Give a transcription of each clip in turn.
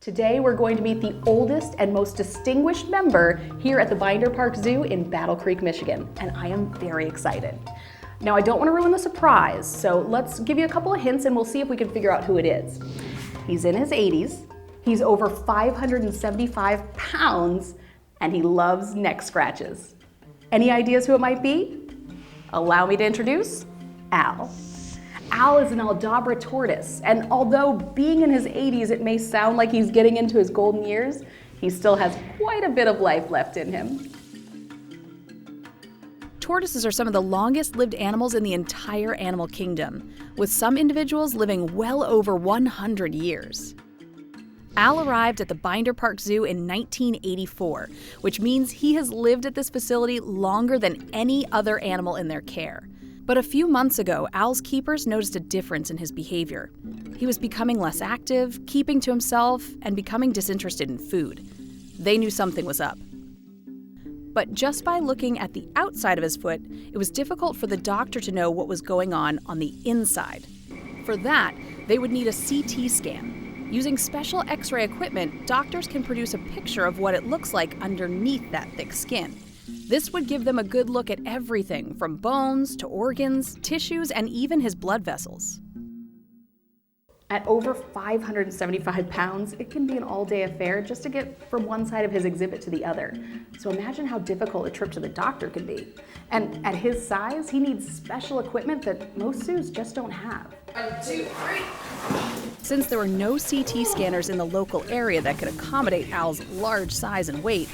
Today we're going to meet the oldest and most distinguished member here at the Binder Park Zoo in Battle Creek, Michigan, and I am very excited. Now I don't want to ruin the surprise, so let's give you a couple of hints and we'll see if we can figure out who it is. He's in his 80s, he's over 575 pounds, and he loves neck scratches. Any ideas who it might be? Allow me to introduce Al. Al is an Aldabra tortoise, and although being in his 80s it may sound like he's getting into his golden years, he still has quite a bit of life left in him. Tortoises are some of the longest-lived animals in the entire animal kingdom, with some individuals living well over 100 years. Al arrived at the Binder Park Zoo in 1984, which means he has lived at this facility longer than any other animal in their care. But a few months ago, Al's keepers noticed a difference in his behavior. He was becoming less active, keeping to himself, and becoming disinterested in food. They knew something was up. But just by looking at the outside of his foot, it was difficult for the doctor to know what was going on the inside. For that, they would need a CT scan. Using special X-ray equipment, doctors can produce a picture of what it looks like underneath that thick skin. This would give them a good look at everything from bones to organs, tissues, and even his blood vessels. At over 575 pounds, it can be an all-day affair just to get from one side of his exhibit to the other. So imagine how difficult a trip to the doctor could be. And at his size, he needs special equipment that most zoos just don't have. 1, 2, 3. Since there were no CT scanners in the local area that could accommodate Al's large size and weight,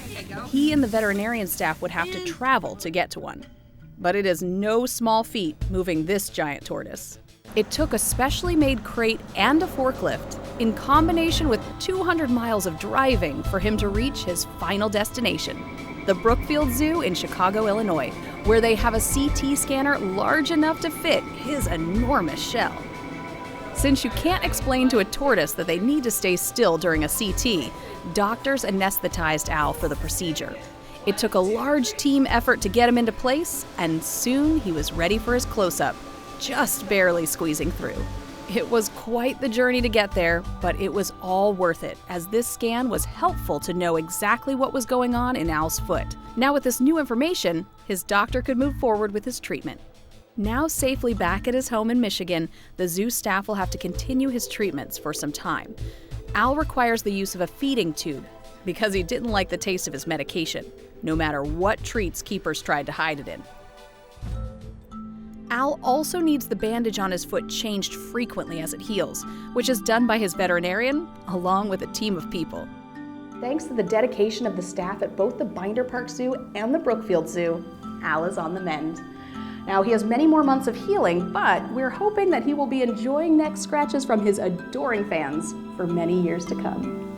he and the veterinarian staff would have to travel to get to one. But it is no small feat moving this giant tortoise. It took a specially made crate and a forklift, in combination with 200 miles of driving, for him to reach his final destination, the Brookfield Zoo in Chicago, Illinois, where they have a CT scanner large enough to fit his enormous shell. Since you can't explain to a tortoise that they need to stay still during a CT, doctors anesthetized Al for the procedure. It took a large team effort to get him into place, and soon he was ready for his close-up, just barely squeezing through. It was quite the journey to get there, but it was all worth it, as this scan was helpful to know exactly what was going on in Al's foot. Now with this new information, his doctor could move forward with his treatment. Now safely back at his home in Michigan, the zoo staff will have to continue his treatments for some time. Al requires the use of a feeding tube because he didn't like the taste of his medication, no matter what treats keepers tried to hide it in. Al also needs the bandage on his foot changed frequently as it heals, which is done by his veterinarian along with a team of people. Thanks to the dedication of the staff at both the Binder Park Zoo and the Brookfield Zoo, Al is on the mend. Now, he has many more months of healing, but we're hoping that he will be enjoying neck scratches from his adoring fans for many years to come.